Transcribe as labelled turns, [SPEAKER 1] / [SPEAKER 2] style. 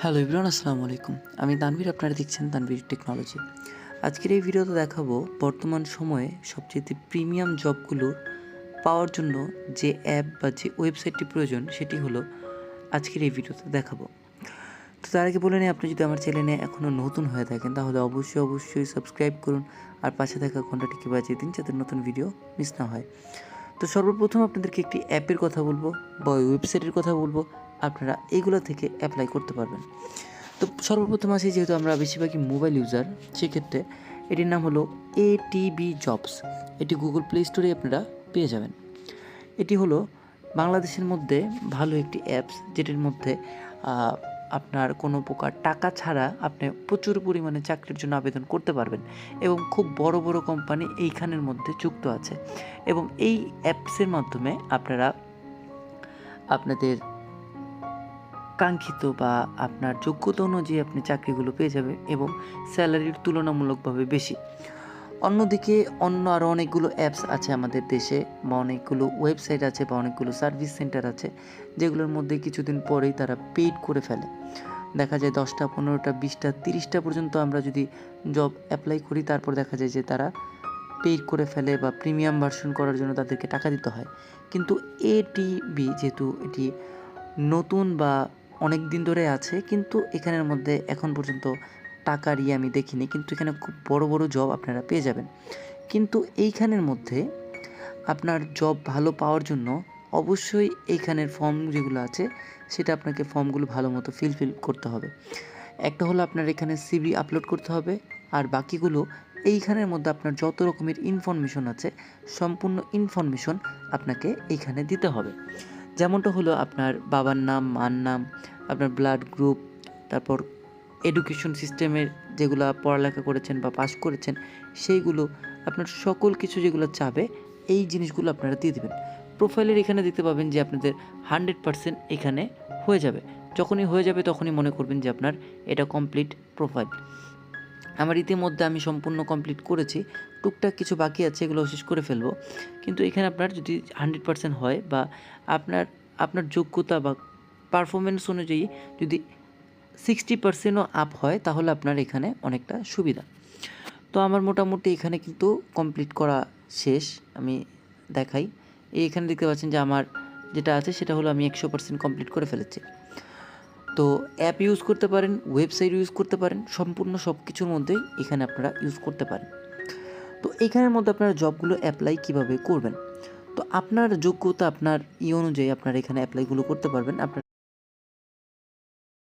[SPEAKER 1] Hello everyone, আসসালামু আলাইকুম। আমি তানভীর, আপনারা দেখছেন তানভীর টেকনোলজি। আজকের এই ভিডিওতে দেখাবো বর্তমান সময়ে সবচেয়ে প্রিমিয়াম জবগুলোর পাওয়ার জন্য যে অ্যাপ বা যে ওয়েবসাইটটি প্রয়োজন সেটি হলো আজকের এই ভিডিওতে দেখাবো। তো তার আগে বলে নিই, আপনি যদি আমার চ্যানেলে এখনও নতুন হয়ে থাকেন তাহলে অবশ্যই সাবস্ক্রাইব করুন আর পাশে থাকা ঘন্টাটিকে বাজিয়ে দিন যাতে নতুন ভিডিও মিস না হয়। তো সর্বপ্রথম আপনাদেরকে একটি অ্যাপের কথা বলবো বা ওয়েবসাইটের কথা বলবো, আপনারা এইগুলো থেকে অ্যাপ্লাই করতে পারবেন। তো সর্বপ্রথম আসি, যেহেতু আমরা বেশিরভাগই মোবাইল ইউজার, সেক্ষেত্রে এটির নাম হলো এটিবি জবস। এটি গুগল প্লে স্টোরে আপনারা পেয়ে যাবেন। এটি হলো বাংলাদেশের মধ্যে ভালো একটি অ্যাপস, যেটির মধ্যে আপনার কোনো প্রকার টাকা ছাড়া আপনি প্রচুর পরিমাণে চাকরির জন্য আবেদন করতে পারবেন এবং খুব বড় বড় কোম্পানি এইখানের মধ্যে যুক্ত আছে এবং এই অ্যাপসের মাধ্যমে আপনারা আপনাদের কাঙ্ক্ষিত বা আপনার যোগ্যতা অনুযায়ী আপনি চাকরিগুলো পেয়ে যাবেন এবং স্যালারির তুলনামূলকভাবে বেশি। অন্যদিকে আরও অনেকগুলো অ্যাপস আছে আমাদের দেশে, বা অনেকগুলো ওয়েবসাইট আছে বা অনেকগুলো সার্ভিস সেন্টার আছে, যেগুলোর মধ্যে কিছুদিন পরেই তারা পেইড করে ফেলে। দেখা যায় 10টা 15টা 20টা 30টা পর্যন্ত আমরা যদি জব অ্যাপ্লাই করি, তারপর দেখা যায় যে তারা পেইড করে ফেলে বা প্রিমিয়াম ভার্সন করার জন্য তাদেরকে টাকা দিতে হয়। কিন্তু এটিবি যেহেতু এটি নতুন বা অনেক দিন ধরে আছে, কিন্তু এখানের মধ্যে এখন পর্যন্ত টাকার আমি দেখিনি, কিন্তু এখানে খুব বড় বড় জব আপনারা পেয়ে যাবেন। কিন্তু এইখানের মধ্যে আপনার জব ভালো পাওয়ার জন্য অবশ্যই এইখানের ফর্ম যেগুলো আছে সেটা আপনাকে ফর্মগুলো ভালো মতো ফিল করতে হবে। একটা হলো আপনার এখানে সিভি আপলোড করতে হবে, আর বাকিগুলো এইখানের মধ্যে আপনার যত রকমের ইনফরমেশন আছে সম্পূর্ণ ইনফরমেশন আপনাকে এইখানে দিতে হবে। যেমনটা হলো আপনার বাবার নাম, মার নাম, আপনার ব্লাড গ্রুপ, তারপর এডুকেশন সিস্টেমের যেগুলো পড়ালেখা করেছেন বা পাস করেছেন সেইগুলো, আপনার সকল কিছু যেগুলো চাবে এই জিনিসগুলো আপনারা দিয়ে দেবেন। প্রোফাইলের এখানে দেখতে পাবেন যে আপনাদের 100% এখানে হয়ে যাবে। যখনই হয়ে যাবে তখনই মনে করবেন যে আপনার এটা কমপ্লিট প্রোফাইল। আমার ইতিমধ্যে আমি সম্পূর্ণ কমপ্লিট করেছি, টুকটাক কিছু বাকি আছে, এগুলো শেষ করে ফেলবো। কিন্তু এখানে আপনার যদি 100% হয় বা আপনার আপনার যোগ্যতা বা পারফরমেন্স অনুযায়ী যদি 60%ও আপ হয়, তাহলে আপনার এখানে অনেকটা সুবিধা। তো আমার মোটামুটি এখানে কিন্তু কমপ্লিট করা শেষ। আমি দেখাই, এখানে দেখতে পাচ্ছেন যে আমার যেটা আছে সেটা হলো আমি 100% কমপ্লিট করে ফেলেছি। তো অ্যাপ ইউজ করতে পারেন, ওয়েবসাইট ইউজ করতে পারেন, সম্পূর্ণ সব কিছুর মধ্যেই এখানে আপনারা ইউজ করতে পারেন। তো এইখানের মধ্যে আপনারা জবগুলো অ্যাপ্লাই কিভাবে করবেন, তো আপনার যোগ্যতা আপনার অনুযায়ী আপনারা এখানে অ্যাপ্লাইগুলো করতে পারবেন। আপনার